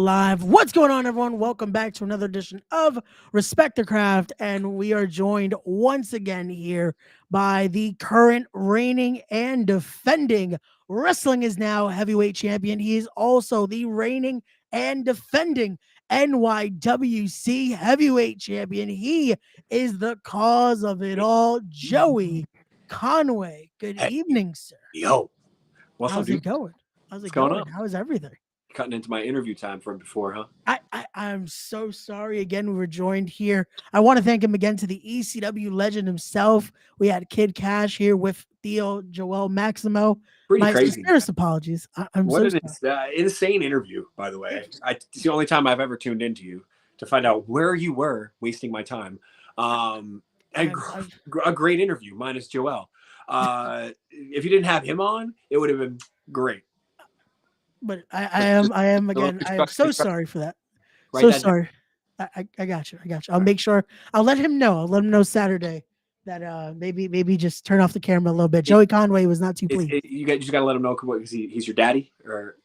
live. What's going on, everyone? Welcome back to another edition of Respect the Craft. And we are joined once again here by the current reigning and defending Wrestling is Now heavyweight champion. He is also the reigning and defending NYWC heavyweight champion. He is the cause of it all, Joey Conway. Good Hey, evening, sir. yo, what's up, How's it dude? going? How's it What's going going? on? How is everything? Cutting into my interview time from before, huh? I'm so sorry again. We were joined here. I want to thank him again to the ECW legend himself. We had Kid Cash here with Theo Joel Maximo. Pretty My crazy. sincerest apologies. I'm What so an sorry. insane interview, by the way. It's the only time I've ever tuned into you to find out where you were wasting my time. And a great interview, minus Joel. If you didn't have him on, it would have been great. But I am again. I am so sorry for that. So sorry. I got you. I'll make sure. I'll let him know. I'll let him know Saturday that maybe just turn off the camera a little bit. Joey Conway was not too pleased. You just got to let him know because he's your daddy, or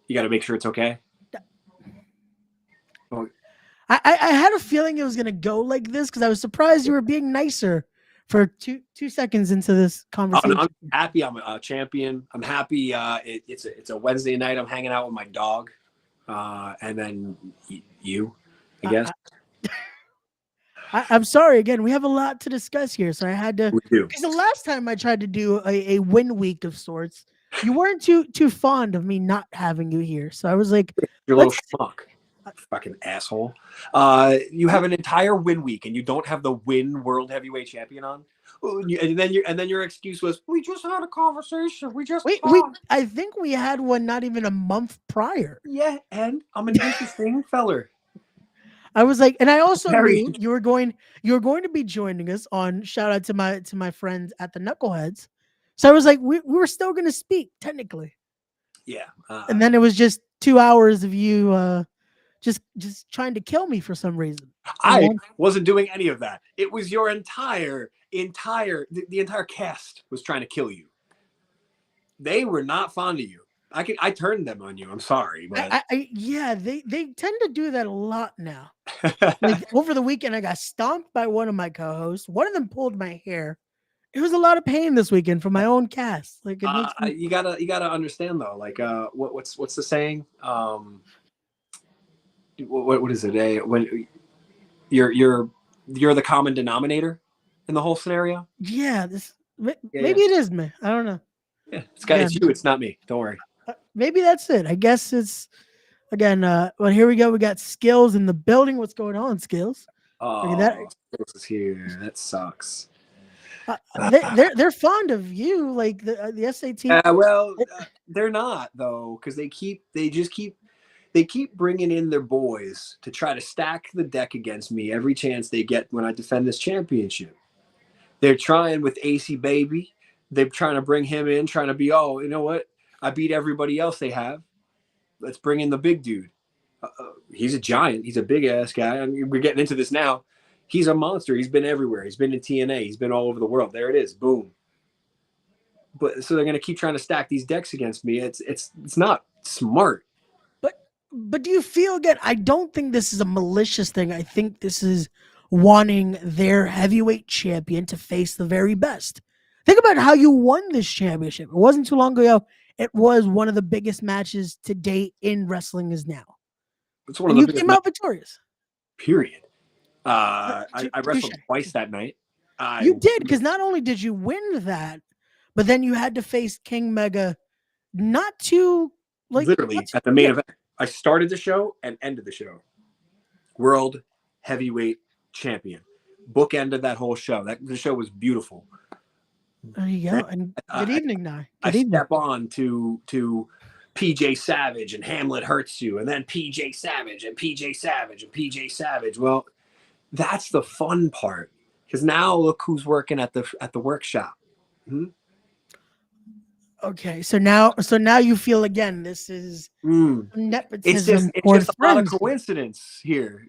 you got to make sure it's okay. I had a feeling it was gonna go like this because I was surprised you were being nicer for two seconds into this conversation. I'm happy. I'm a champion. I'm happy. It's a Wednesday night. I'm hanging out with my dog, and then you, I guess. I'm sorry again. We have a lot to discuss here, so I had to. We do. Because the last time I tried to do a win week of sorts, you weren't too fond of me not having you here. So I was like, "You're a little schmuck, fucking asshole." You have an entire win week, and you don't have the Win World Heavyweight Champion on. And then your excuse was, "We just had a conversation. We I think we had one not even a month prior." Yeah, and I'm an interesting feller. I was like, and I also knew you were going to be joining us on shout out to my friends at the Knuckleheads. So I was like, we were still going to speak technically. Yeah. And then it was just 2 hours of you just trying to kill me for some reason. I wasn't doing any of that. It was your entire cast was trying to kill you. They were not fond of you. I turned them on you. I'm sorry, but yeah, they tend to do that a lot now. Like over the weekend, I got stomped by one of my co-hosts. One of them pulled my hair. It was a lot of pain this weekend for my own cast. Like you gotta understand though. Like what's the saying? What is it? When you're the common denominator in the whole scenario. Yeah, maybe it is me. I don't know. Yeah, it's you. It's not me. Don't worry. Maybe that's it. I guess it's again. Well, here we go. We got Skills in the building. What's going on, Skills? Oh, Skills is here. That sucks. They're fond of you, like the SAT. Well, they're not though, because they keep bringing in their boys to try to stack the deck against me every chance they get when I defend this championship. They're trying with AC Baby. They're trying to bring him in, trying to be, you know what? I beat everybody else they have. Let's bring in the big dude. He's a giant. He's a big ass guy. I mean, we're getting into this now. He's a monster. He's been everywhere. He's been in TNA. He's been all over the world. There it is. Boom. But so they're going to keep trying to stack these decks against me. It's not smart. But do you feel again? I don't think this is a malicious thing. I think this is wanting their heavyweight champion to face the very best. Think about how you won this championship. It wasn't too long ago. It was one of the biggest matches to date in Wrestling Is Now. It's one of the you came out victorious. Period. I wrestled twice that night. You did, because not only did you win that, but then you had to face King Mega literally at the main event. I started the show and ended the show. World Heavyweight Champion. Bookended that whole show. The show was beautiful. There you go. And good evening, now. I step on to PJ Savage and Hamlet Hurts You, and then PJ Savage and PJ Savage and PJ Savage. Well, that's the fun part, because now look who's working at the workshop. Okay, so now you feel again this is nepotism. It's just a lot of coincidence here.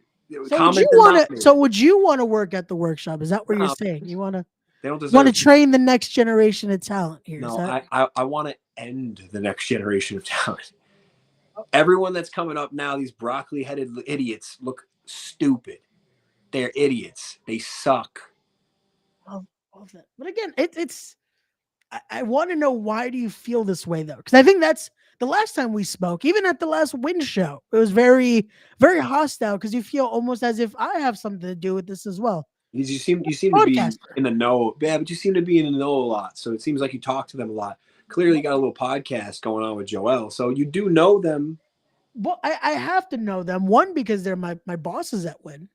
So would you want to work at the workshop? Is that what you're saying? You want to train the next generation of talent here? No, I want to end the next generation of talent. Everyone that's coming up now, these broccoli-headed idiots, look stupid. They're idiots. They suck. Of that. But again, it's I want to know, why do you feel this way though? Because I think that's the last time we spoke, even at the last Win show, it was very, very hostile because you feel almost as if I have something to do with this as well. You seem to be Podcaster. in the know, yeah, but you seem to be in the know a lot. So it seems like you talk to them a lot. Clearly, you got a little podcast going on with Joel, so you do know them. Well, I have to know them. One, because they're my bosses at Win.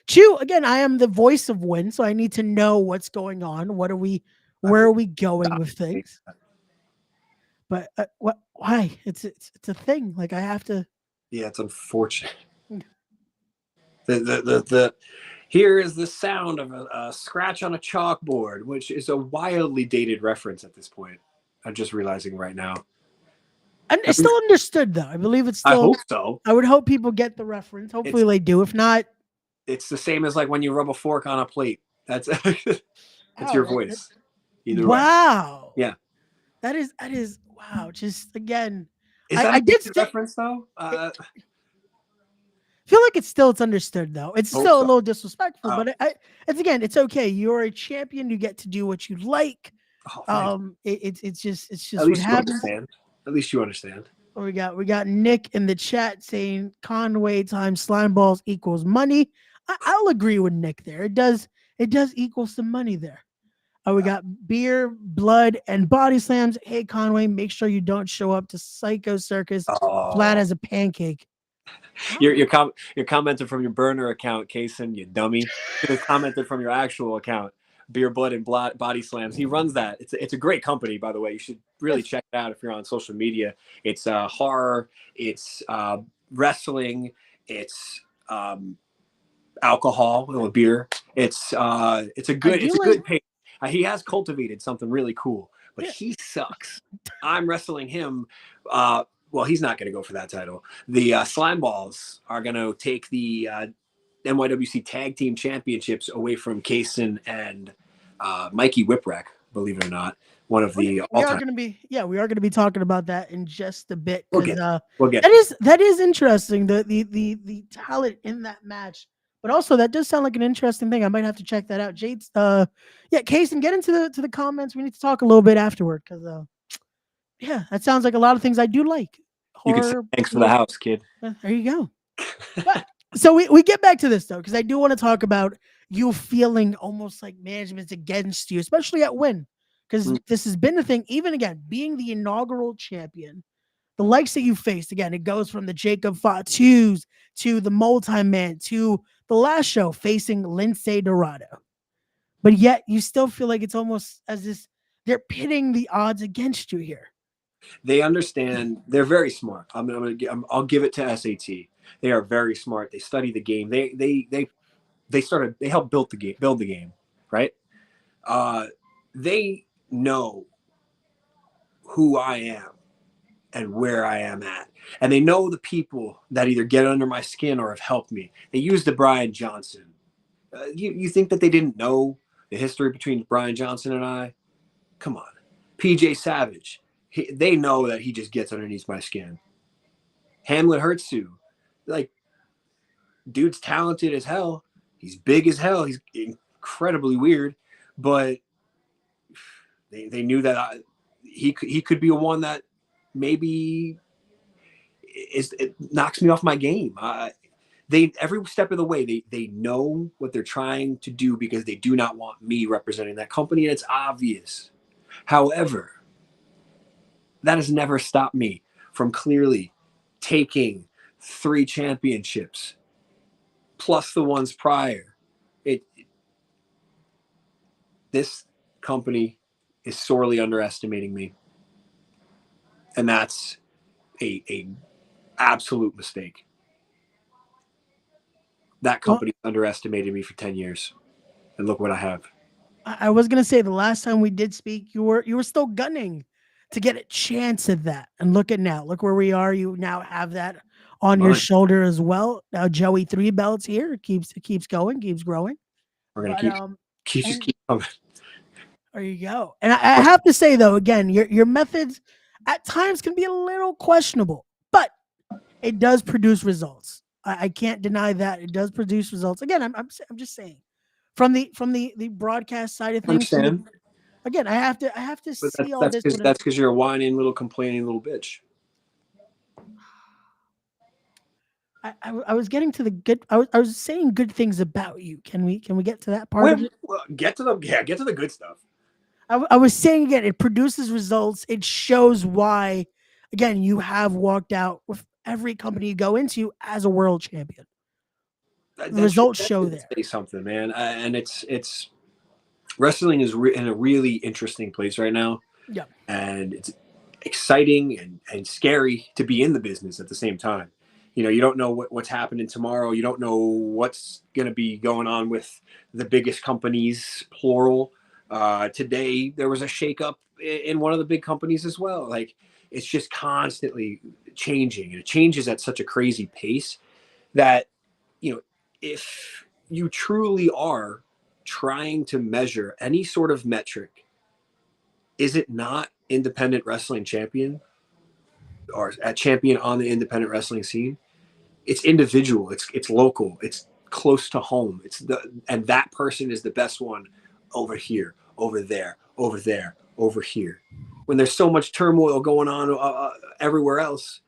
Two, again, I am the voice of Win, so I need to know what's going on. What are we? I Where could are we going with dominate things? that. But what? Why? It's a thing. Like I have to. Yeah, it's unfortunate. The here is the sound of a scratch on a chalkboard, which is a wildly dated reference at this point. I'm just realizing right now. And it's still understood though. I believe it's I still. hope so. I would hope people get the reference. Hopefully It's they do. If not, it's the same as like when you rub a fork on a plate. That's it's oh, your voice. Either way. wow. Yeah. That is wow. Just again, Is I that I a did dated st- reference though? feel like it's understood though. It's Hope still a so. little disrespectful, Oh, but it's again, it's okay. You're a champion. You get to do what you like. oh, thanks. It's At just what least you happens. understand. At least you understand. We got Nick in the chat saying Conway times slime balls equals money. I'll agree with Nick there. It does equal some money there. We got beer, blood, and body slams. Hey Conway, make sure you don't show up to Psycho Circus flat Oh, as a pancake. you're How? you're commenting from your burner account, Kason, you dummy. You commented from your actual account, Beer, Blood, and Body Slams. He runs that. It's a great company, by the way. You should really Yes, check it out if you're on social media. It's horror, it's wrestling, it's alcohol, beer. It's a I good do like. page. He has cultivated something really cool, but Yeah, he sucks. I'm wrestling him. Well, he's not going to go for that title. The Slime Balls are going to take the NYWC Tag Team Championships away from Kaysen and Mikey Whipwreck. Believe it or not, one of the we are all-time. going to be. Yeah, we are going to be talking about that in just a bit We'll because get. We'll get. that is interesting. The talent in that match, but also that does sound like an interesting thing. I might have to check that out. Jade's. Yeah, Case, and get into the comments. We need to talk a little bit afterward because yeah, that sounds like a lot of things I do like. You could say Horror. thanks for the house, kid. There you go. But so we get back to this though, because I do want to talk about you feeling almost like management's against you, especially at Win, because this has been the thing. Even again, being the inaugural champion, the likes that you faced, again, it goes from the Jacob Fatu's to the multi-man to the last show facing Lindsay Dorado. But yet you still feel like it's almost as if they're pitting the odds against you here. They understand. They're very smart. I'll give it to SAT. They are very smart. They study the game. They helped build the game, right? They know who I am and where I am at, and they know the people that either get under my skin or have helped me. They used the Brian Johnson. You think that they didn't know the history between Brian Johnson and I? Come on, PJ Savage. They know that he just gets underneath my skin. Hamlet Hertzu, like, dude's talented as hell. He's big as hell. He's incredibly weird, but they knew that he could be one that maybe it knocks me off my game. They every step of the way they know what they're trying to do because they do not want me representing that company, and it's obvious. However, that has never stopped me from clearly taking 3 championships plus the ones prior. This company is sorely underestimating me, and that's a absolute mistake. That Well, company underestimated me for 10 years, and look what I have. I was gonna say the last time we did speak, you were still gunning to get a chance at that. And look at now. Look where we are. You now have that on your Mine. shoulder as well. Now Joey 3 belts here. It keeps going, keeps growing. We're gonna But and keep coming. there you go. And I have to say though, again, your methods at times can be a little questionable. But it does produce results. I can't deny that it does produce results. Again, I'm just saying, from the broadcast side of things, from the Understand? again, I have to But see all this. that's because you're a whining little complaining little bitch. I was getting to the good. I was saying good things about you. Can we get to that part of Well, it? get to the get to the good stuff. I was saying again, it produces results. It shows why, again, you have walked out with every company you go into as a world champion. The results That show should there. say something, man. And it's wrestling is in a really interesting place right now, Yeah. and it's exciting and scary to be in the business at the same time. You know, you don't know what's happening tomorrow. You don't know what's going to be going on with the biggest companies, plural. Today, there was a shakeup in one of the big companies as well. Like, it's just constantly changing, and it changes at such a crazy pace that, you know, if you truly are trying to measure any sort of metric, is it not independent wrestling champion or a champion on the independent wrestling scene? It's individual, it's local, it's close to home. It's the and that person is the best one over here, over there, over there, over here. When there's so much turmoil going on everywhere else,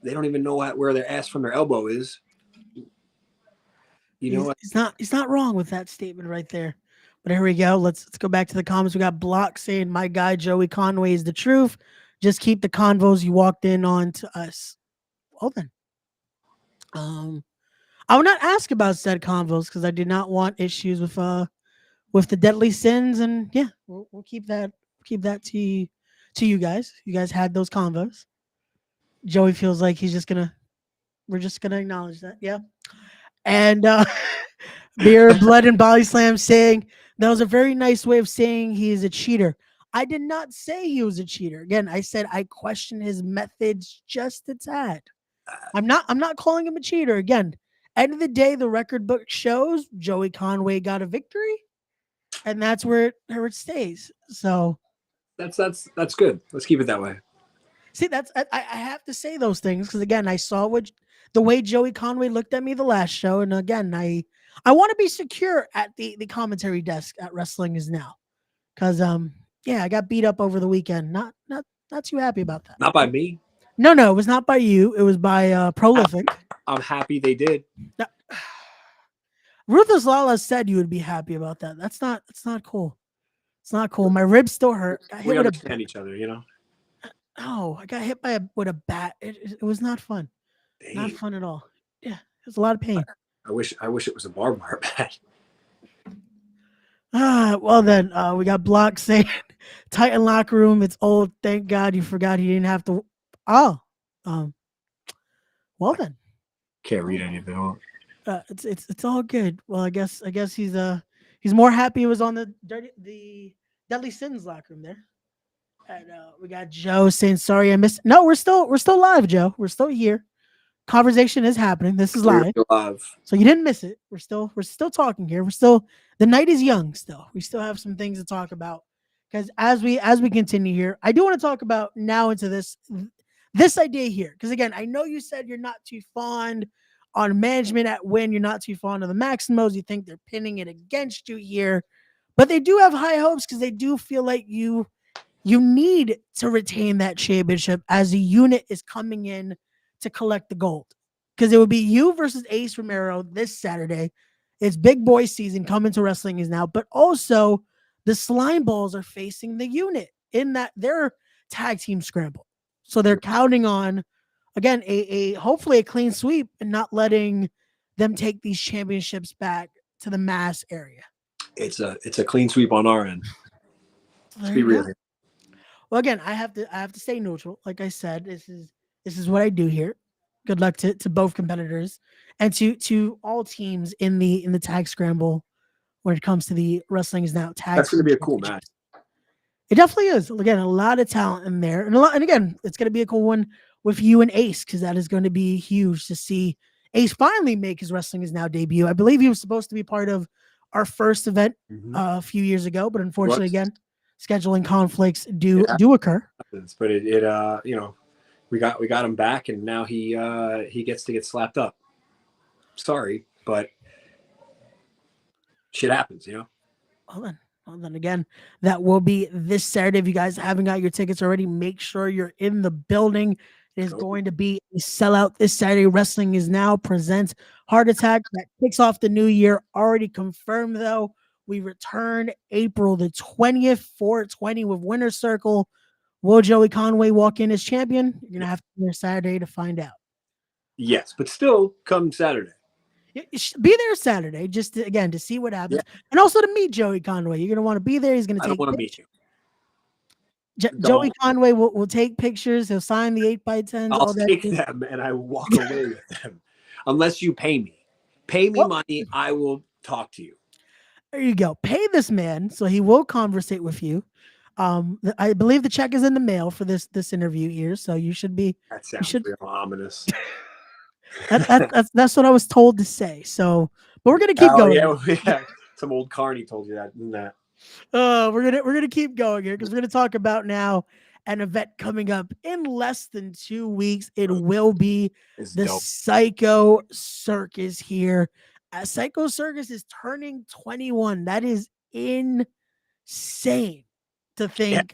they don't even know where their ass from their elbow is. You know what? He's not wrong with that statement right there. But here we go. Let's go back to the comments. We got Block saying my guy Joey Conway is the truth. Just keep the convos you walked in on to us. Well then. Um I will not ask about said convos because I did not want issues with the deadly sins, and yeah, we'll keep that to you guys. You guys had those convos. Joey feels like he's just gonna we're just gonna acknowledge that. Yeah. And Beer, Blood, and Body Slam saying that was a very nice way of saying he is a cheater. I did not say he was a cheater. Again, I said I question his methods just a tad. I'm not calling him a cheater. Again, end of the day, the record book shows Joey Conway got a victory, and that's where it stays. So That's good. Let's keep it that way. see, I have to say those things because again, I saw what the way Joey Conway looked at me the last show, and again, I want to be secure at the commentary desk at Wrestling Is Now because yeah, I got beat up over the weekend. Not too happy about that. Not by me. No, it was not by you. It was by Prolific. I'm happy they did. Now, Ruthless Lala said you would be happy about that. That's not cool. It's not cool. My ribs still hurt. Got hit We with a understand each other, you know. oh, I got hit by with a bat. It was not fun. Not Dang. fun at all. Yeah, it was a lot of pain. I wish it was a barbed wire bat. Well then, we got Block saying Titan locker room. It's old. Thank God you forgot he didn't have to. Oh, um, well then, Can't read anything. it's all good. Well, I guess he's more happy it was on the Deadly Sins locker room there. And we got Joe saying sorry I missed. No, we're still live, Joe. We're still here. Conversation is happening. This is live. Live. So you didn't miss it. We're still talking here. We're still the night is young still. We still have some things to talk about. Because as we continue here, I do want to talk about now into this idea here. Because again, I know you said you're not too fond on management at Win. You're not too fond of the Maximos. You think they're pinning it against you here. But they do have high hopes because they do feel like you need to retain that championship as a unit is coming in to collect the gold. Because it would be you versus Ace Romero this Saturday. It's big boy season coming to Wrestling Is Now, but also the Slime Balls are facing the unit in that their tag team scramble. So they're counting on again a hopefully a clean sweep and not letting them take these championships back to the mass area. It's a clean sweep on our end. Let's be real. Well, again, I have to stay neutral. Like I said, this is what I do here. Good luck to both competitors and to all teams in the tag scramble when it comes to the Wrestling Is Now tag. That's going to be a cool match. It definitely is. Again, a lot of talent in there, and again, it's going to be a cool one with you and Ace because that is going to be huge to see Ace finally make his Wrestling Is Now debut. I believe he was supposed to be part of our first event a few years ago, but unfortunately, again, scheduling conflicts do occur. But it you know, we got him back, and now he gets to get slapped up. Sorry, but shit happens, you know. Hold on. Hold on again. That will be this Saturday. If you guys haven't got your tickets already, make sure you're in the building. It is Go. going to be a sellout this Saturday. Wrestling is Now presents Heart Attack. That kicks off the new year. Already confirmed, though. We return April the 20th, 420 with Winter Circle. Will Joey Conway walk in as champion? You're going to have to be there Saturday to find out. Yes, but still, come Saturday. Be there Saturday, just to, again, to see what happens, Yeah. and also to meet Joey Conway. You're gonna want to be there. He's gonna I don't take want to meet pictures. you. Joey Don't. Conway will take pictures. He'll sign the 8x10s. I'll All that. take them and I will walk away with them, unless you pay me. Pay me Well, money. I will talk to you. there you go. Pay this man so he will conversate with you. I believe the check is in the mail for this interview here, so you should be. That You sounds should. real ominous. That's what I was told to say. So, but we're gonna keep Oh going. yeah, yeah. Some old carny told you that, didn't that? We're gonna keep going here because we're gonna talk about now an event coming up in less than 2 weeks. It will be It's the dope. Psycho Circus here. Psycho Circus is turning 21. That is insane to Yeah. think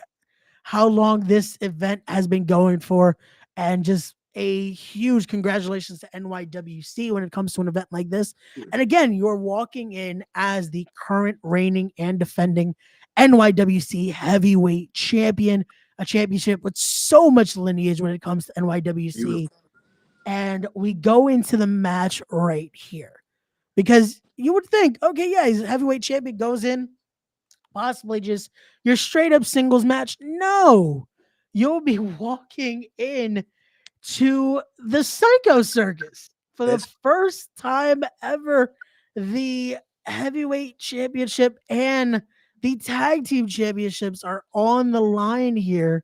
how long this event has been going for, and just a huge congratulations to NYWC when it comes to an event like this. And again, you're walking in as the current reigning and defending NYWC heavyweight champion, a championship with so much lineage when it comes to NYWC. Beautiful. And we go into the match right here because you would think, okay, yeah, he's a heavyweight champion, goes in, possibly just your straight up singles match. No, you'll be walking in to the Psycho Circus for the It's first time ever. The heavyweight championship and the tag team championships are on the line here.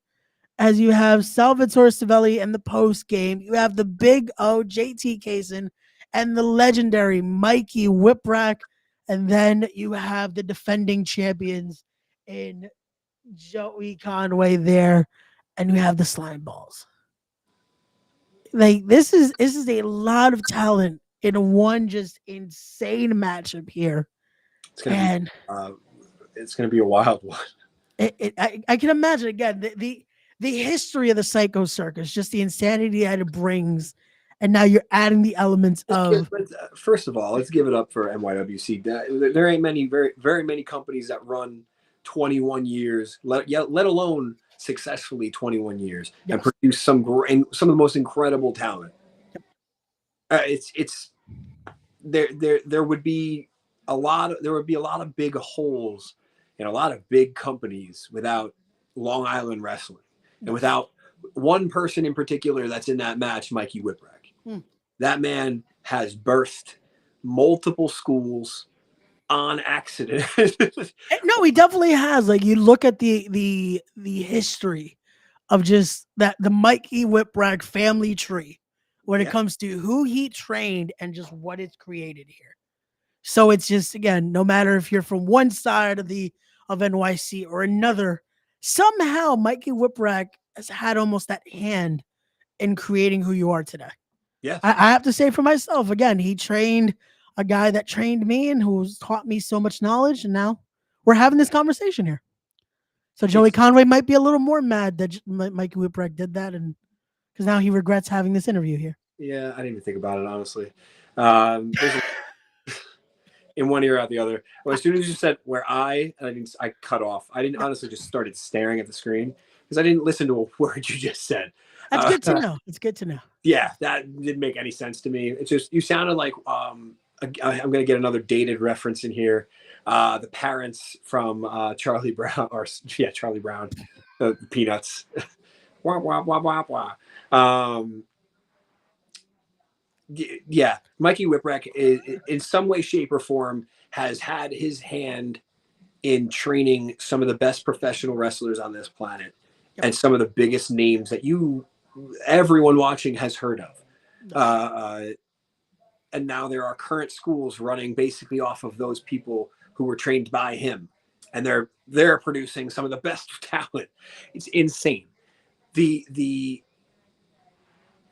As you have Salvatore Savelli in the post game, you have the big O JT Kaysen and the legendary Mikey Whipwreck, and then you have the defending champions in Joey Conway there, and you have the slime balls. Like this is a lot of talent in one just insane matchup here, it's gonna be and uh, it's gonna be a wild one. I can imagine again the history of the Psycho Circus, just the insanity that it brings, and now you're adding the elements of First of all, let's give it up for NYWC. There ain't many very many companies that run 21 years, let alone successfully 21 years, and yes, produce some some of the most incredible talent. It's there would be there would be a lot of big holes in a lot of big companies without Long Island wrestling, and yes. without one person in particular that's in that match, Mikey Whipwreck. Hmm. That man has birthed multiple schools on accident. No, he definitely has. Like you look at the history of just that the Mikey Whipwreck family tree when it Yeah, comes to who he trained and just what it's created here. So it's just again, no matter if you're from one side of NYC or another, somehow Mikey Whipwreck has had almost that hand in creating who you are today. yes. I have to say for myself, again, he trained a guy that trained me and who's taught me so much knowledge, and now we're having this conversation here. So Joey It's Conway might be a little more mad that Mikey Whipwreck did that, and because now he regrets having this interview here. yeah. I didn't even think about it honestly. There's in one ear out the other. Well, as soon as you said where I cut off. I didn't honestly just started staring at the screen because I didn't listen to a word you just said. That's good to know. It's good to know. Yeah, that didn't make any sense to me. It's just you sounded like I'm going to get another dated reference in here. The parents from Charlie Brown, or yeah, Charlie Brown, Peanuts. Wah, wah, wah, wah, wah. Um, yeah, Mikey Whipwreck in some way, shape, or form has had his hand in training some of the best professional wrestlers on this planet, Yep. and some of the biggest names that everyone watching has heard of. And now there are current schools running basically off of those people who were trained by him, and they're producing some of the best talent. It's insane. The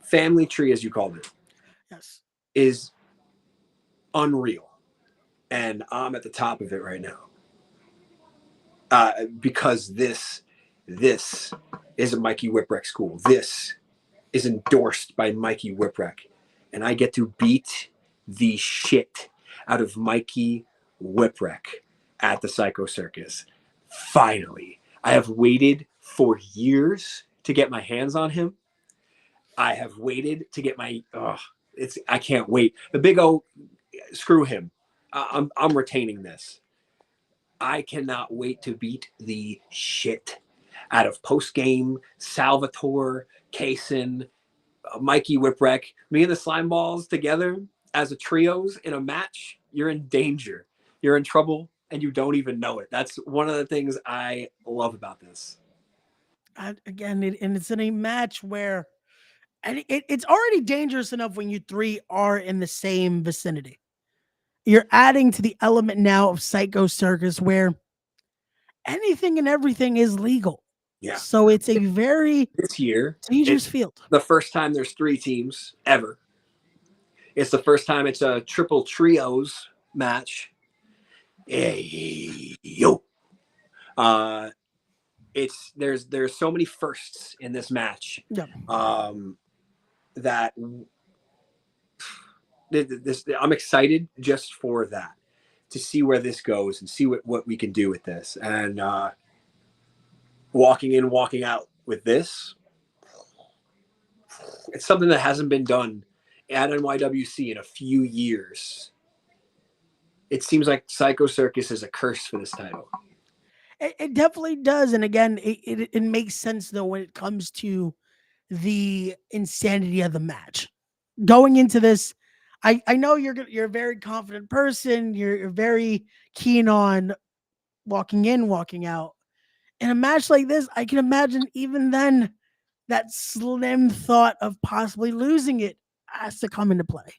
family tree, as you called it, Yes. is unreal. And I'm at the top of it right now. Because this is a Mikey Whipwreck school. This is endorsed by Mikey Whipwreck. And I get to beat the shit out of Mikey Whipwreck at the Psycho Circus. Finally. I have waited for years to get my hands on him. I have waited to get my I can't wait. The big O, screw him. I'm retaining this. I cannot wait to beat the shit out of post game Salvatore, Kaysen, Mikey Whipwreck. Me and the Slime Balls together as a trios in a match. You're in danger. You're in trouble, and you don't even know it. That's one of the things I love about this. And it's in a match where, and it's already dangerous enough when you three are in the same vicinity. You're adding to the element now of Psycho Circus where anything and everything is legal. Yeah. So it's a very This year, dangerous it's field. the first time there's 3 teams ever. It's the first time it's a triple trios match. Hey, yo. It's there's so many firsts in this match. Yeah. That this I'm excited just for that, to see where this goes and see what we can do with this. And walking in, walking out with this, it's something that hasn't been done at NYWC in a few years. It seems like Psycho Circus is a curse for this title. It definitely does. And again, it makes sense though when it comes to the insanity of the match. Going into this, I know you're a very confident person. You're very keen on walking in, walking out. In a match like this, I can imagine even then that slim thought of possibly losing it has to come into play.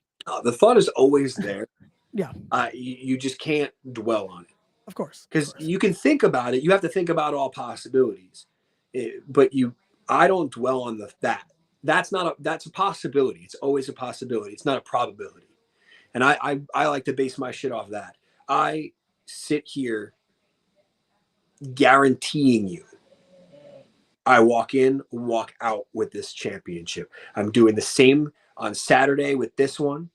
The thought is always there. Yeah. You just can't dwell on it. Of course. Because you can think about it. You have to think about all possibilities. But I don't dwell on that. That's a possibility. It's always a possibility. It's not a probability. And I like to base my shit off that. I sit here guaranteeing you I walk in, walk out with this championship. I'm doing the same on Saturday with this one.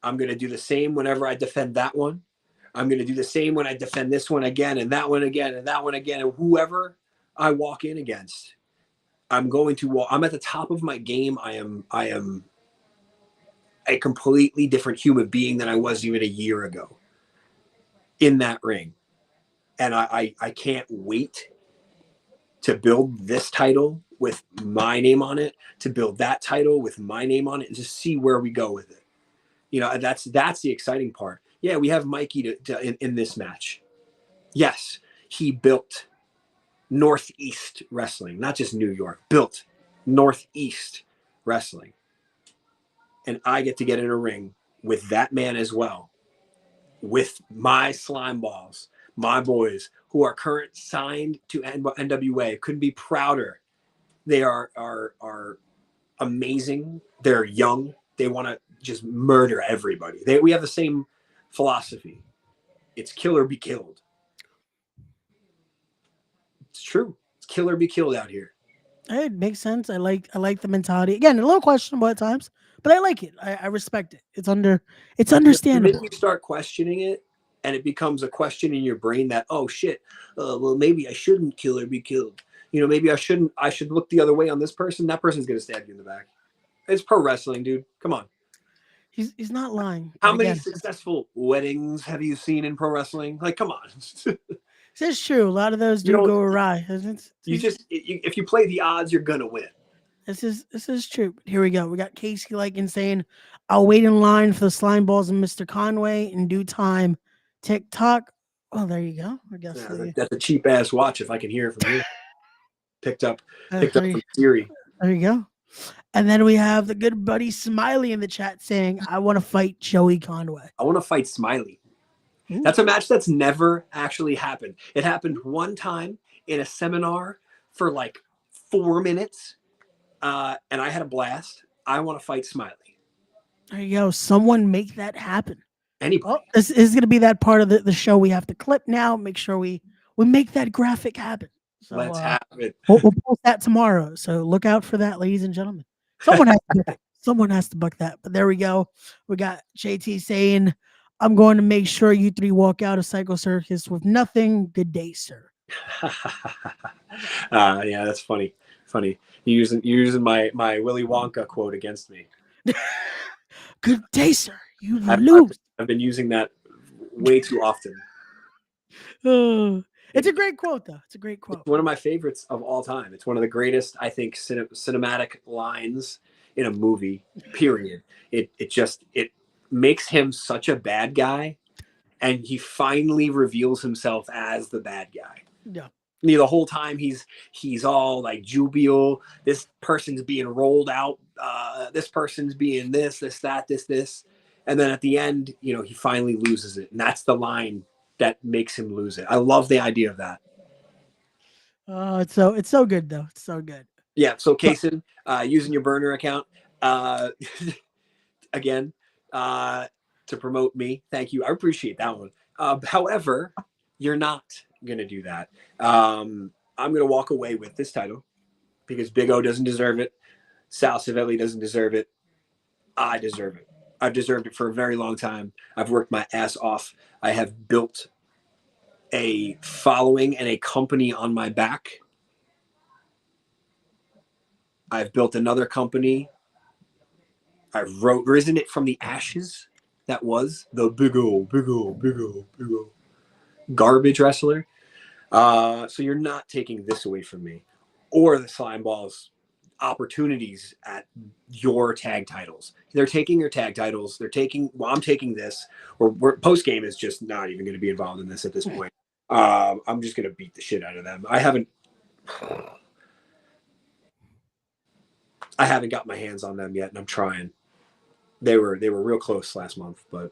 I'm going to do the same whenever I defend that one. I'm going to do the same when I defend this one again and that one again and that one again. And whoever I walk in against, I'm going to walk. I'm at the top of my game. I am a completely different human being than I was even a year ago in that ring. And I can't wait to build this title with my name on it, to build that title with my name on it, and just see where we go with it. You know, that's the exciting part. Yeah, we have Mikey in this match. Yes, he built Northeast Wrestling, not just New York, built Northeast Wrestling. And I get to get in a ring with that man as well, with my slime balls, my boys who are current signed to NWA. Couldn't be prouder. They are amazing. They're young. They want to just murder everybody. We have the same philosophy. It's kill or be killed. It's true. It's kill or be killed out here. It makes sense. I like the mentality. Again, a little questionable at times, but I like it. I respect it. It's understandable. The minute you start questioning it, and it becomes a question in your brain that, oh shit, well maybe I shouldn't kill or be killed. You know, maybe I shouldn't. I should look the other way on this person. That person's gonna stab you in the back. It's pro wrestling, dude. Come on. He's not lying. How many successful weddings have you seen in pro wrestling? Like, come on. This is true. A lot of those do go awry. If you play the odds, you're gonna win. This is true. Here we go. We got Casey Lycan saying, "I'll wait in line for the slime balls and Mr. Conway in due time." TikTok. Oh, there you go. I guess that's a cheap ass watch. If I can hear it from here, picked up from Siri. There you go. And then we have the good buddy Smiley in the chat saying, "I want to fight Joey Conway. I want to fight Smiley." Ooh. That's a match that's never actually happened. It happened one time in a seminar for like 4 minutes, and I had a blast. I want to fight Smiley. There you go. Someone make that happen. Anybody. Well, this is going to be that part of the show we have to clip now. Make sure we make that graphic happen. So Let's have it. we'll post that tomorrow. So look out for that, ladies and gentlemen. Someone has to book it. Someone has to book that. But there we go. We got JT saying, "I'm going to make sure you three walk out of Psycho Circus with nothing. Good day, sir." Yeah, that's funny. Funny. You're using my Willy Wonka quote against me. Good day, sir. You I've, lose. I've been using that way too often. It's a great quote, though. It's a great quote. It's one of my favorites of all time. It's one of the greatest, I think, cinematic lines in a movie. Period. It makes him such a bad guy, and he finally reveals himself as the bad guy. Yeah. The whole time he's all like jubial. This person's being rolled out. This person's being this, that, this, and then at the end, he finally loses it, and that's the line that makes him lose it. I love the idea of that. Oh, it's so good though. It's so good. Yeah. So, Kaysen, using your burner account again to promote me. Thank you. I appreciate that one. However, you're not gonna do that. I'm gonna walk away with this title because Big O doesn't deserve it. Sal Savelli doesn't deserve it. I deserve it. I've deserved it for a very long time. I've worked my ass off. I have built a following and a company on my back. I've built another company. I've risen it from the ashes. That was the big O garbage wrestler. So you're not taking this away from me or the Slime Balls opportunities at your tag titles. They're taking your tag titles. I'm taking this, or post game is just not even going to be involved in this at this point. I'm just going to beat the shit out of them. I haven't got my hands on them yet, and I'm trying. They were real close last month, but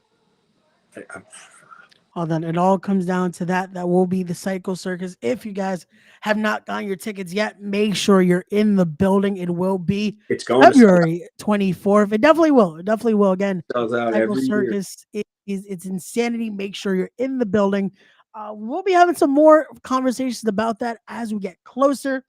Well, then it all comes down to that. That will be the Psycho Circus. If you guys have not gotten your tickets yet, make sure you're in the building. It will be February 24th. It definitely will. It definitely will. Again, Psycho Circus it's insanity. Make sure you're in the building. We'll be having some more conversations about that as we get closer.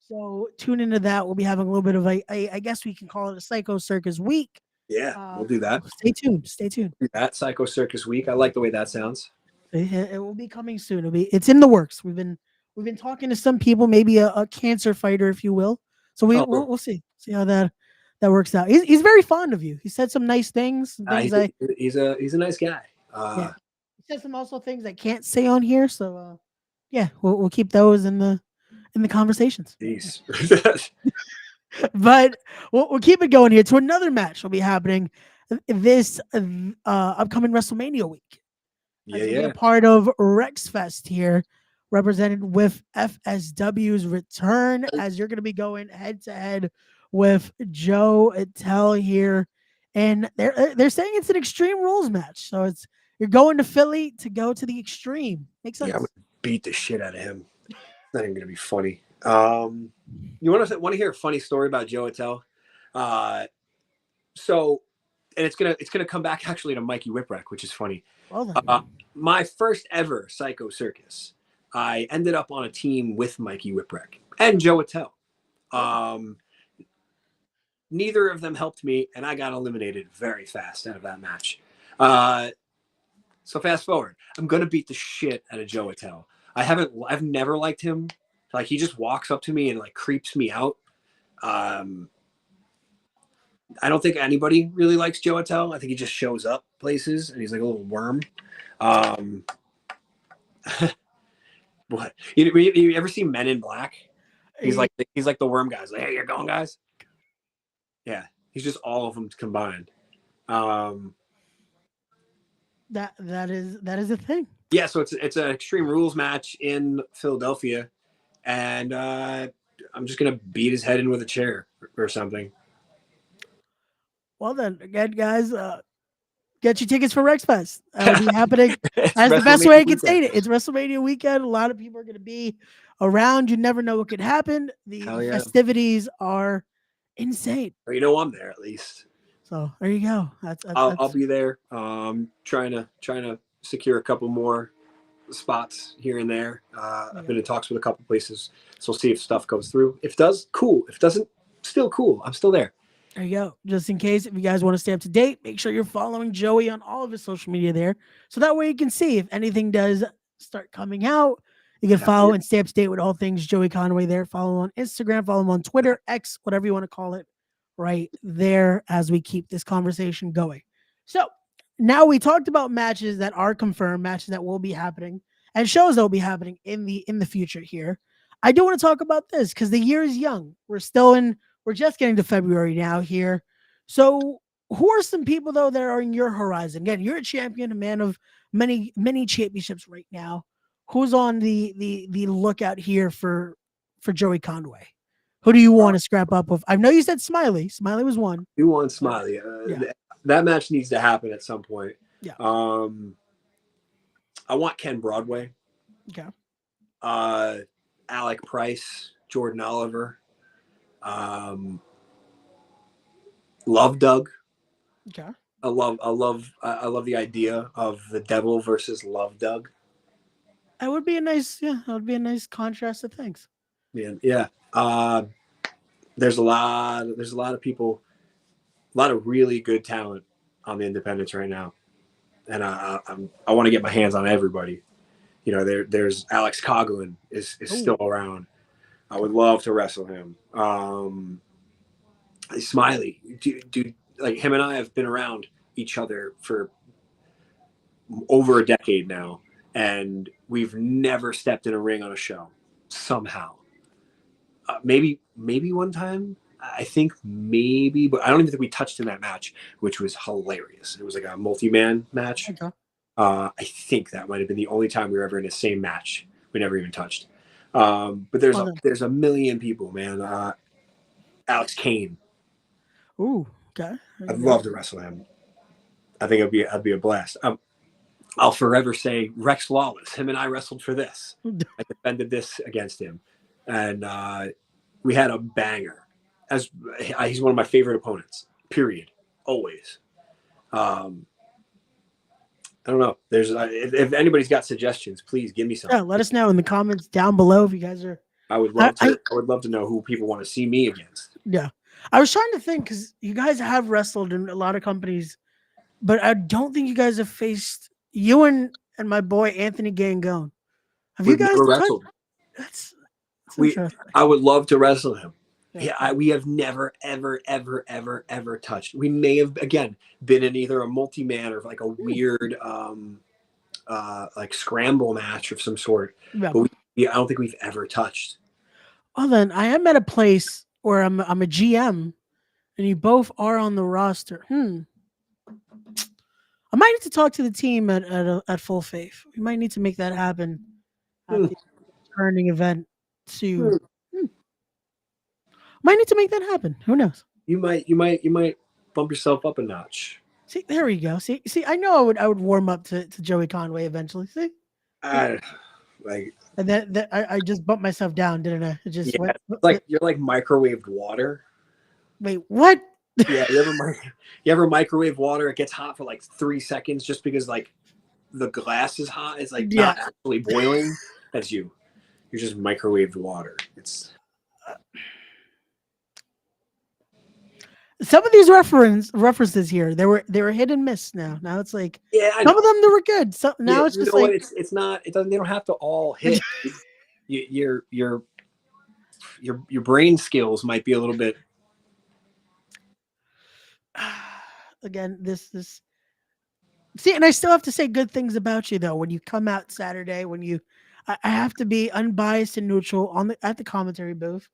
So tune into that. We'll be having a little bit of I guess we can call it a Psycho Circus week. Yeah, we'll do that. Stay tuned. Stay tuned. That Psycho Circus week. I like the way that sounds. It will be coming soon. It's in the works. We've been talking to some people, maybe a cancer fighter, if you will. So we'll see how that works out. He's very fond of you. He said some nice things. He's a nice guy. Yeah. He said some also things I can't say on here. So yeah, we'll keep those in the conversations. Jeez. But we'll keep it going here to another match will be happening this upcoming WrestleMania week. Yeah. A part of Rex Fest here, represented with FSW's return, as you're going to be going head to head with Joe Attell here, and they're saying it's an Extreme Rules match. So you're going to Philly to go to the Extreme. Makes sense. Yeah, I'm gonna beat the shit out of him. It's not even gonna be funny. You want to hear a funny story about Joe Attell? So, and it's gonna come back actually to Mikey Whipwreck, which is funny. Well my first ever Psycho Circus, I ended up on a team with Mikey Whipwreck and Joe Attell. Neither of them helped me, and I got eliminated very fast out of that match. So fast forward, I'm gonna beat the shit out of Joe Attell. I've never liked him. Like, he just walks up to me and like creeps me out. I don't think anybody really likes Joe Attell. I think he just shows up places and he's like a little worm. What? You ever see Men in Black? He's like the worm guys. Like, hey, you're going, guys. Yeah, he's just all of them combined. That is a thing. Yeah, so it's an Extreme Rules match in Philadelphia, and I'm just gonna beat his head in with a chair or something. Well then, again, guys, get your tickets for Rex Fest. That'll be happening. That's the best way I can say it. It's WrestleMania weekend. A lot of people are going to be around. You never know what could happen. The festivities are insane. Or, you know, I'm there at least. So there you go. I'll That's be there. Trying to secure a couple more spots here and there. I've yeah. been in talks with a couple places, so we'll see if stuff goes through. If it does, cool. If it doesn't, still cool. I'm still there. There you go. Just in case, if you guys want to stay up to date, make sure you're following Joey on all of his social media there. So that way you can see if anything does start coming out. You can Hell yeah. follow and stay up to date with all things Joey Conway there. Follow him on Instagram, follow him on Twitter, X, whatever you want to call it, right there as we keep this conversation going. So now we talked about matches that are confirmed, matches that will be happening, and shows that will be happening in the future here. I do want to talk about this because the year is young. We're just getting to February now here. So, who are some people though that are in your horizon? Again, you're a champion, a man of many championships right now. Who's on the lookout here for Joey Conway? Who do you Uh, want to scrap up with? I know you said Smiley. Smiley was one. you want But Smiley? yeah, That match needs to happen at some point. yeah. Um, I want Ken Broadway, Okay. uh, Alec Price, Jordan Oliver, um, Love Doug. Okay. I love the idea of the Devil versus Love Doug. That would be a nice, yeah, that would be a nice contrast of things. Man, yeah. There's a lot of people, a lot of really good talent on the independents right now, and I want to get my hands on everybody. You know, there's Alex Coughlin is Oh, still around. I would love to wrestle him. Smiley, dude, like him and I have been around each other for over a decade now, and we've never stepped in a ring on a show. Somehow, maybe one time. I think maybe, but I don't even think we touched in that match, which was hilarious. It was like a multi-man match. okay. I think that might have been the only time we were ever in the same match. We never even touched. But Well then. there's a million people, man. Alex Kane, Ooh, okay. There I'd you go. love to wrestle him. I think it'd be a blast. I'll forever say Rex Lawless. Him and I wrestled for this. I defended this against him, and we had a banger. As he's one of my favorite opponents. Period. Always. Um, I don't know. If anybody's got suggestions, please give me some. Yeah, let us know in the comments down below if you guys are. I would I, love to. I I would love to know who people want to see me against. yeah, I was trying to think because you guys have wrestled in a lot of companies, but I don't think you guys have faced you and my boy Anthony Gangone. Have you We've guys never touched? wrestled. That's We. interesting. I would love to wrestle him. Yeah. Yeah, we have never, ever touched. We may have again been in either a multi-man or like a weird, like scramble match of some sort. Yeah. But I don't think we've ever touched. Well, then I am at a place where I'm a GM, and you both are on the roster. I might need to talk to the team at Full Faith. We might need to make that happen at Hmm. the turning event. To Hmm. might need to make that happen. Who knows? You might bump yourself up a notch. See, there we go. See, I know I would warm up to Joey Conway eventually. See, I, like and that I just bumped myself down, didn't I? It just yeah, went. like you're like microwaved water. Wait, what? Yeah, you ever microwave water? It gets hot for like 3 seconds just because like the glass is hot. It's like Yeah. not actually boiling. That's you. You're just microwaved water. It's Some of these references here, they were hit and miss. Now it's like yeah, I some know. of them they were good. So now it's You just know what? like It's not. It doesn't. They don't have to all hit. You, your brain skills might be a little bit. again this. See, and I still have to say good things about you though. When you come out Saturday, I have to be unbiased and neutral at the commentary booth.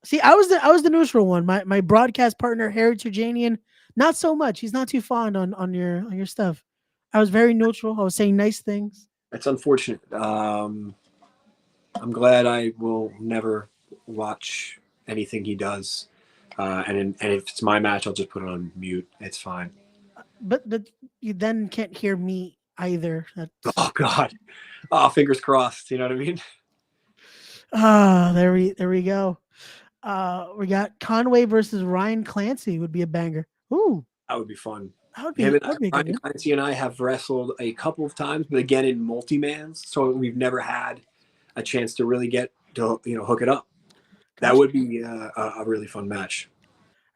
See, I was the neutral one. My broadcast partner Harry Turjanian, not so much. He's not too fond on your stuff. I was very neutral. I was saying nice things. It's unfortunate. I'm glad I will never watch anything he does. And if it's my match, I'll just put it on mute. It's fine. But you then can't hear me either. That's Oh God. Oh, fingers crossed. You know what I mean? there we go. We got Conway versus Ryan Clancy would be a banger. Ooh, That would be fun. that Him and would be a good Ryan one. Clancy and I have wrestled a couple of times, but again in multi-mans, so we've never had a chance to really get to hook it up. That Gotcha. would be a really fun match.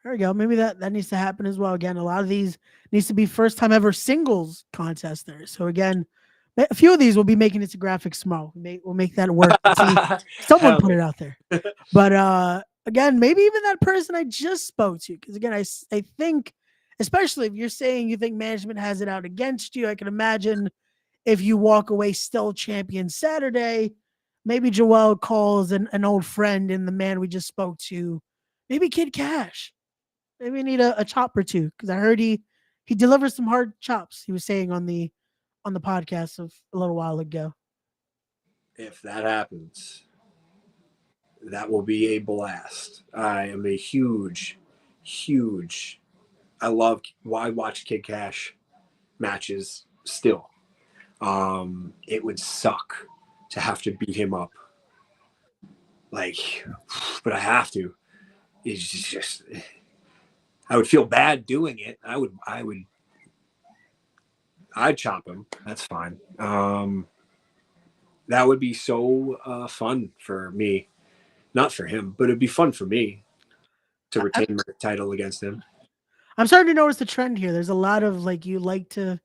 There we go. Maybe that needs to happen as well. Again, a lot of these needs to be first time ever singles contest there. So again, a few of these will be making it to graphics small. We'll make that work. See, someone Hell put it out there. But again, maybe even that person I just spoke to, because again, I think, especially if you're saying you think management has it out against you, I can imagine if you walk away still champion Saturday, maybe Joel calls an old friend and the man we just spoke to, maybe Kid Cash. Maybe we need a chop or two because I heard he delivers some hard chops. He was saying on the podcast of a little while ago. If that happens, that will be a blast. I am a huge. I love. I watch Kid Cash matches still. It would suck to have to beat him up. Like, but I have to. It's just. I would feel bad doing it. I'd chop him. That's fine. That would be so fun for me. Not for him, but it'd be fun for me to I, retain my title against him. I'm starting to notice the trend here. There's a lot of like you like to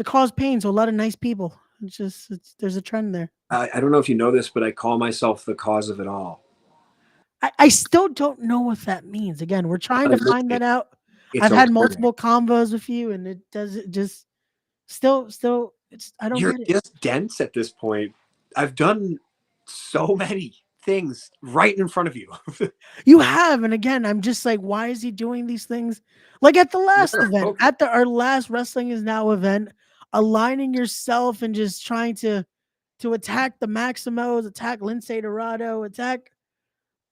cause pain, so a lot of nice people. There's a trend there. I don't know if you know this, but I call myself the cause of it all. I still don't know what that means. Again, we're trying to find that out. It's I've a had multiple combos with you, and it does it just still it's I don't you're get it. just dense at this point. I've done so many things right in front of you. You have, and again, I'm just like, why is he doing these things? Like at the You last gotta event, focus. at the our last Wrestling Is Now event, aligning yourself and just trying to attack the Maximos, attack Lince Dorado, attack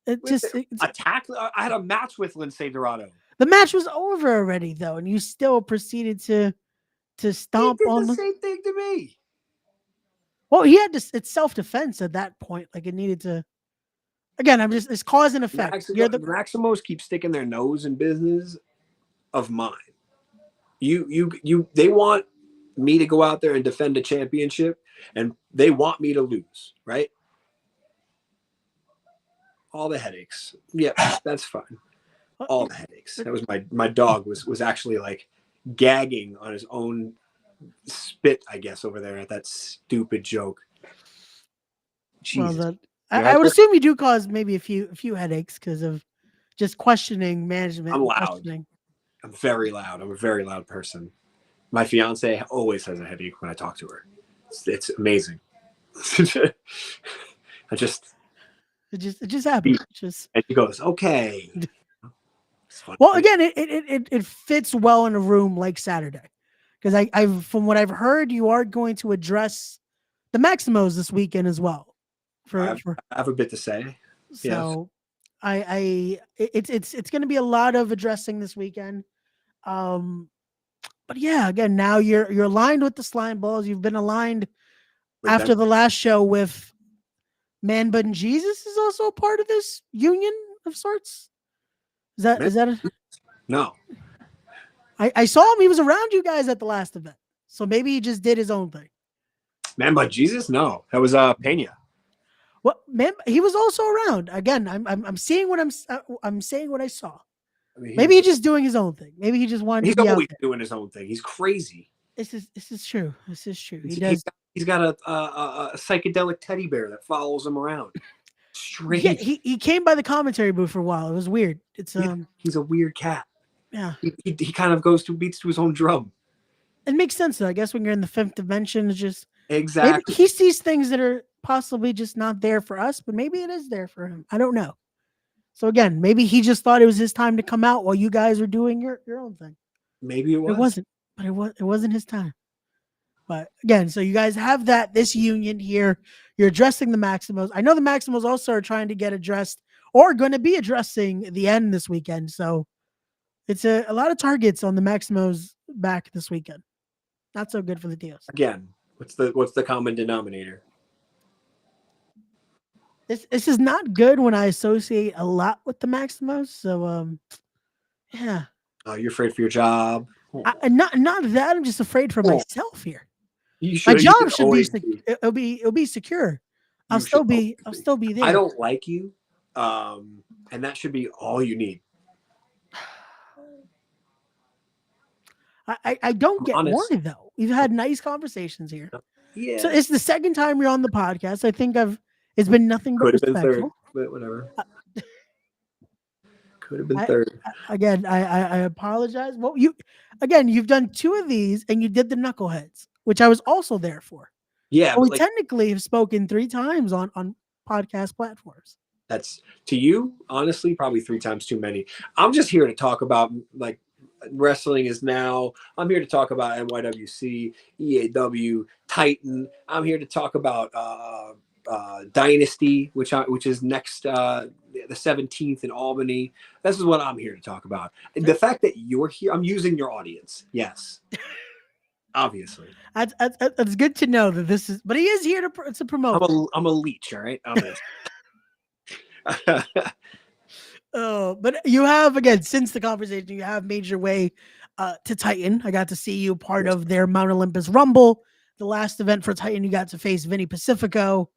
it just it's, Attack. I had a match with Lince Dorado. the match was over already though, and you still proceeded to He stomp did the on the same thing to me. well, he had to it's self-defense at that point. Like it needed to again, I'm just it's cause and effect. You're the Maximos keep sticking their nose in business of mine. They want me to go out there and defend a championship, and they want me to lose, right? All the headaches. Yep, that's fine. All the headaches. That was my dog was actually like gagging on his own spit, I guess, over there at that stupid joke. well Jesus. the I would assume you do cause maybe a few headaches because of just questioning management I'm and loud. questioning. I'm very loud. I'm a very loud person. My fiance always has a headache when I talk to her. It's amazing. I just It just happened. Just and she goes, okay. well, again, it fits well in a room like Saturday because I from what I've heard, you are going to address the Maximos this weekend as well. I For have a bit to say. Yes. so it's going to be a lot of addressing this weekend. Um, but yeah, again, now you're aligned with the slime balls. You've been aligned With them. after the last show with Man Bun Jesus is also a part of this union of sorts. Is that a, No. I saw him. He was around you guys at the last event, so maybe he just did his own thing. Man, but Jesus, no. That was Pena. Well, man, he was also around. Again, I'm seeing what I'm saying what I saw. I mean, Maybe he's just doing his own thing. Maybe he just wanted he's to be out always there. doing his own thing. He's crazy. This is true. This is true. He He's does. he's got a psychedelic teddy bear that follows him around. Strange. Yeah, he came by the commentary booth for a while. It was weird. It's He's a weird cat. yeah. He kind of goes to beats to his own drum. It makes sense though. I guess when you're in the fifth dimension, it's just maybe Exactly. he sees things that are possibly just not there for us, but maybe it is there for him. I don't know. So again, maybe he just thought it was his time to come out while you guys are doing your own thing. Maybe it was. It wasn't, but it wasn't his time. But again, so you guys have this union here. You're addressing the Maximos. I know the Maximos also are trying to get addressed or going to be addressing the end this weekend. So it's a lot of targets on the Maximos back this weekend. Not so good for the Dios. Again, what's the common denominator? This is not good when I associate a lot with the Maximos. So yeah. You're afraid for your job. Not that I'm just afraid for Oh, myself here. you My should. You should job should be always be. it'll be secure. You should always I'll be. still be I there. don't like you, and that should be all you need. I don't I'm get honest. worried though. We've had nice conversations here. So Yeah, it's the second time you're on the podcast. I think I've it's been nothing but could have been third, respectful. but whatever. Uh, Could have been I, third. again, I apologize. Well, you again, you've done two of these, and you did the knuckleheads, which I was also there for. Yeah, So but we like technically have spoken three times on podcast platforms. that's to you, honestly, probably three times too many. I'm just here to talk about like wrestling is now. I'm here to talk about NYWC, EAW, Titan. I'm here to talk about Dynasty, which is next the 17th in Albany. This is what I'm here to talk about. And the fact that you're here, I'm using your audience. Yes, obviously. That's good to know that this is, but he is here to promote. I'm a leech. All right, I'm this. Oh, but you have again since the conversation, you have made your way to Titan. I got to see you part of their Mount Olympus Rumble. The last event for Titan, you got to face Vinny Pacifico,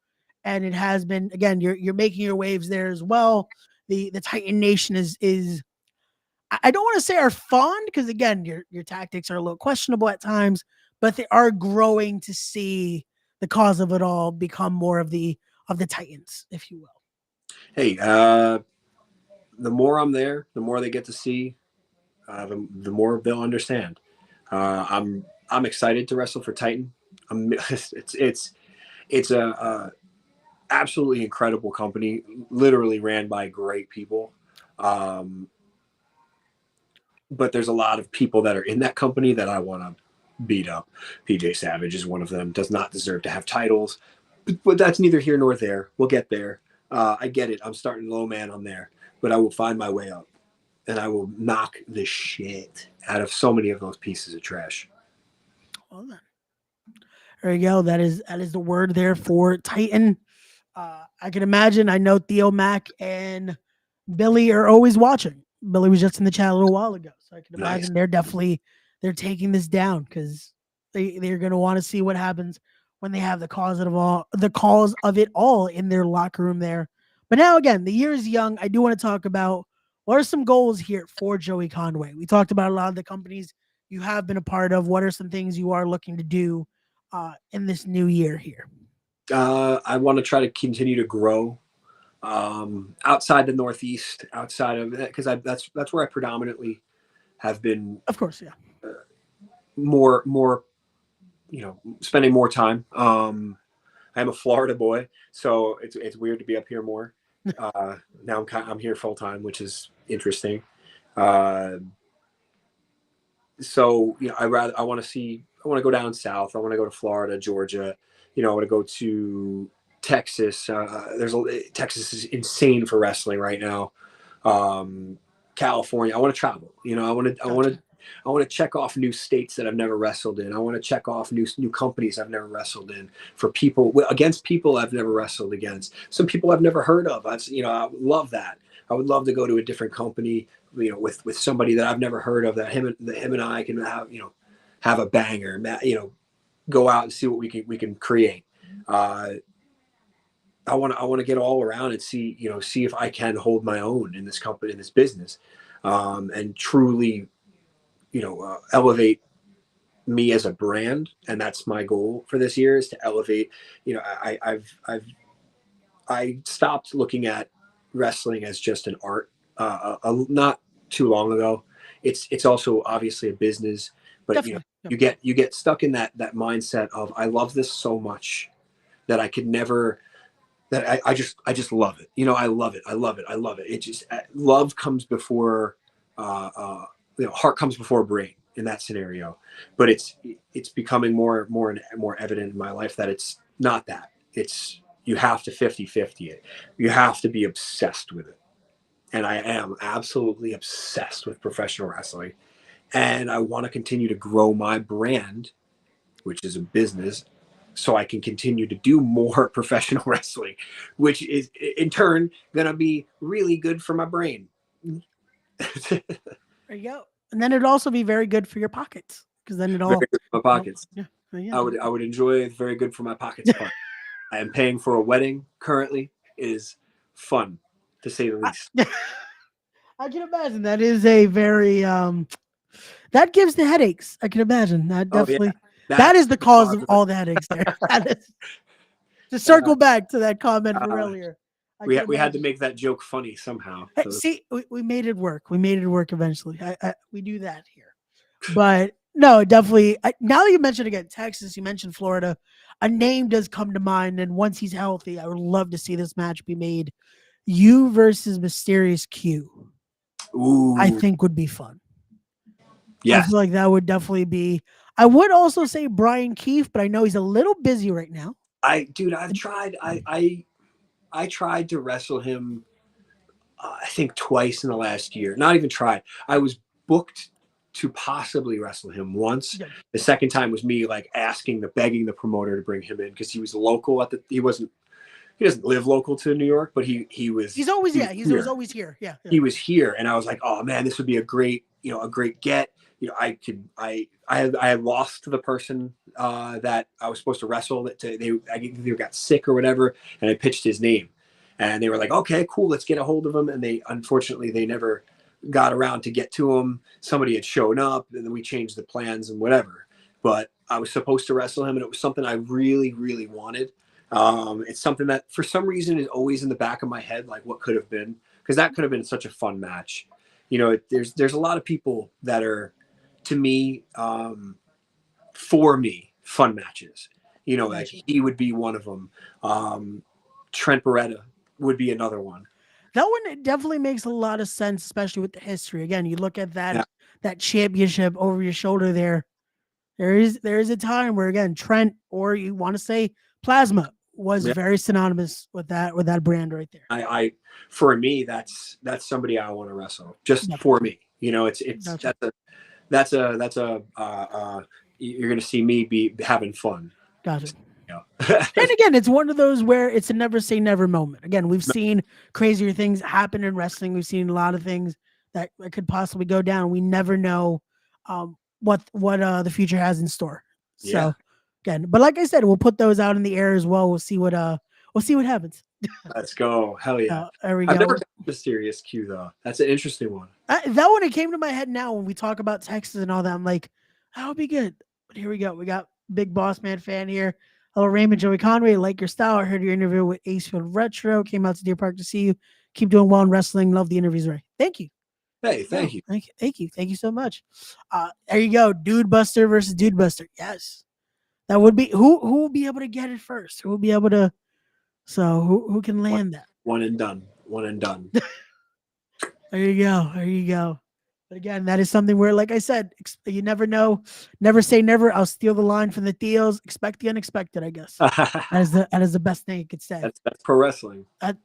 and it has been again. You're making your waves there as well. The Titan Nation is I don't want to say are fond because again your tactics are a little questionable at times, but they are growing to see the cause of it all become more of the Titans, if you will. Hey, the more I'm there, the more they get to see, the more they'll understand. I'm excited to wrestle for Titan. It's a absolutely incredible company, literally ran by great people. Um, but there's a lot of people that are in that company that I want to beat up. PJ Savage is one of them. Does not deserve to have titles, but that's neither here nor there. We'll get there. I get it. I'm starting low, man. I'm there, but I will find my way up, and I will knock the shit out of so many of those pieces of trash. Well then, there you go. That is the word there for Titan. I can imagine. I know Theo Mack and Billy are always watching. Billy was just in the chat a little while ago, so I can Nice. imagine they're taking this down because they're going to want to see what happens when they have the cause of it all in their locker room there. But now again, the year is young. I do want to talk about what are some goals here for Joey Conway. We talked about a lot of the companies you have been a part of. What are some things you are looking to do in this new year here? I want to try to continue to grow outside the Northeast, outside of that, because that's where I predominantly have been Of course, yeah. more spending more time. I'm a Florida boy, so it's weird to be up here more. Now I'm here full time, which is interesting. Uh, so I want to go down south. I want to go to Florida, Georgia. I want to go to Texas. Texas is insane for wrestling right now. California. I want to travel. Gotcha. I want to check off new states that I've never wrestled in. I want to check off new companies I've never wrestled in for people against people I've never wrestled against. Some people I've never heard of. I love that. I would love to go to a different company, with somebody that I've never heard of. That him and I can have a banger. Go out and see what we can create. Uh, I want to get all around and see if I can hold my own in this company, in this business, and truly elevate me as a brand. And that's my goal for this year, is to elevate. I stopped looking at wrestling as just an art, not too long ago. It's also obviously a business, but Definitely. Yep. you get stuck in that mindset of, I love this so much that I could never, that I just love it. I love it. I love it. I love it. It just, love comes before, heart comes before brain in that scenario. But it's becoming more and more evident in my life that it's not that. It's, you have to 50-50 it. You have to be obsessed with it. And I am absolutely obsessed with professional wrestling. And I want to continue to grow my brand, which is a business, so I can continue to do more professional wrestling, which is in turn gonna be really good for my brain. There you go. And then it'd also be very good for your pockets because then it Very all, good for my you know, pockets. yeah, yeah. I would enjoy it. Very good for my pockets part. I am paying for a wedding currently. It is fun, to say the least. I, I can imagine that is a very that gives the headaches. I can imagine that Oh yeah, definitely that that's is the the cause cause of of all the headaches there. That is, to it. circle back to that comment from Uh, earlier. I we can we had to imagine. make that joke funny somehow. Hey, So see, we made it work. We made it work eventually. We do that here. But no, definitely. Now that you mentioned again Texas, you mentioned Florida, a name does come to mind. And once he's healthy, I would love to see this match be made. You versus Mysterious Q, I ooh, think would be fun. I yes. feel like that would definitely be. I would also say Brian Keefe, but I know he's a little busy right now. I've tried. I tried to wrestle him. I think twice in the last year. Not even tried. I was booked to possibly wrestle him once. Yeah. The second time was me like begging the promoter to bring him in because he was local at the. He doesn't live local to New York, but he was He's always he was yeah, he's here. always here. Yeah, yeah. He was here, and I was like, oh man, this would be a great a great get. I had lost to the person that I was supposed to wrestle. I either got sick or whatever, and I pitched his name, and they were like, okay, cool, let's get a hold of him. And they never got around to get to him. Somebody had shown up, and then we changed the plans and whatever. But I was supposed to wrestle him, and it was something I really, really wanted. It's something that for some reason is always in the back of my head, like what could have been, because that could have been such a fun match. There's a lot of people that are, to me, for me, fun matches. Like Gotcha. he would be one of them. Trent Beretta would be another one. That one it definitely makes a lot of sense, especially with the history. Again, you look at Yeah, that championship over your shoulder there. There is a time where again Trent or you want to say Plasma was yeah. very synonymous with that brand right there. I for me, that's somebody I want to wrestle just Yep. for me. It's Gotcha. that's a you're gonna see me be having fun. Gotcha. Yeah. And again, it's one of those where it's a never say never moment. Again, we've seen crazier things happen in wrestling. We've seen a lot of things that could possibly go down. We never know what the future has in store. Yeah. So again, but like I said, we'll put those out in the air as well. We'll see what happens. Let's go. Hell yeah. There we I've never go. done Mysterious Q though. That's an interesting one. That one it came to my head now when we talk about Texas and all that. I'm like, that would be good. But here we go. We got big boss man fan here. Hello, Raymond, Joey Conway. Like your style. I heard your interview with Acefield Retro. Came out to Deer Park to see you. Keep doing well in wrestling. Love the interviews, Ray. Thank you. Hey, No, thank you. thank you. Thank you. Thank you so much. There you go. Dude Buster versus Dude Buster. Yes. That would be who will be able to get it first? Who will be able to who can One, land that? one and done. One and done. There you go. There you go. But again, that is something where, like I said, you never know. Never say never. I'll steal the line from the Theos. Expect the unexpected, I guess. That is the best thing you could say. That's pro wrestling. That,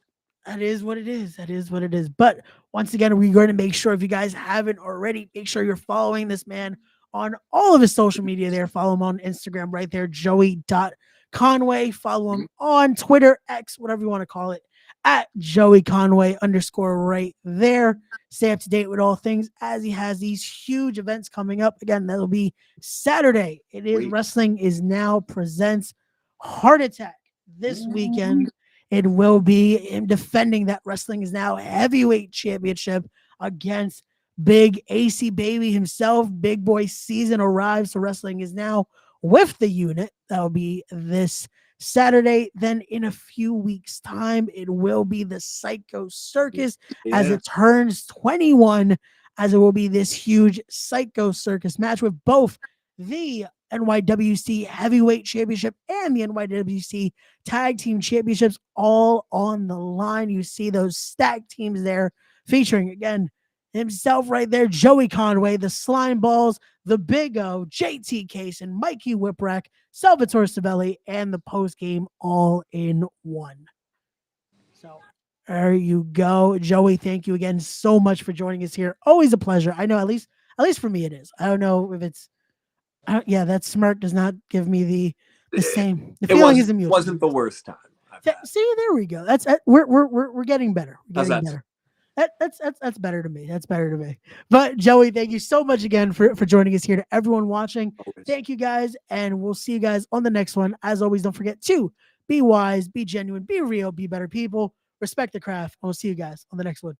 that is what it is. That is what it is. But once again, we're going to make sure if you guys haven't already, make sure you're following this man on all of his social media there. Follow him on Instagram right there, Joey.Conway. Follow him on Twitter, X, whatever you want to call it, at Joey Conway _ right there. Stay up to date with all things as he has these huge events coming up. Again, that'll be Saturday. It is Wait. Wrestling is Now presents Heart Attack this weekend. It will be him defending that Wrestling is Now heavyweight championship against Big AC Baby himself. Big boy season arrives to Wrestling is Now with the unit. That will be this Saturday. Then in a few weeks' time, it will be the Psycho Circus as Yeah. it turns 21, as it will be this huge Psycho Circus match with both the NYWC Heavyweight Championship and the NYWC Tag Team Championships all on the line. You see those stacked teams there featuring, again, himself right there, Joey Conway, the Slime Balls, the Big O, JT Case, and Mikey Whipwreck, Salvatore Savelli, and the post game all in one. So there you go. Joey, thank you again so much for joining us here. Always a pleasure. I know at least for me it is. I don't know if it's yeah, that smirk does not give me The same. The It feeling isn't mutual. wasn't the worst time I've had. See, there we go. That's we're getting better. We're How's getting that? better. That's better to me. That's better to me. But Joey, thank you so much again for joining us here. To everyone watching, Always. thank you guys, and we'll see you guys on the next one. As always, don't forget to be wise, be genuine, be real, be better people, respect the craft. And we'll see you guys on the next one.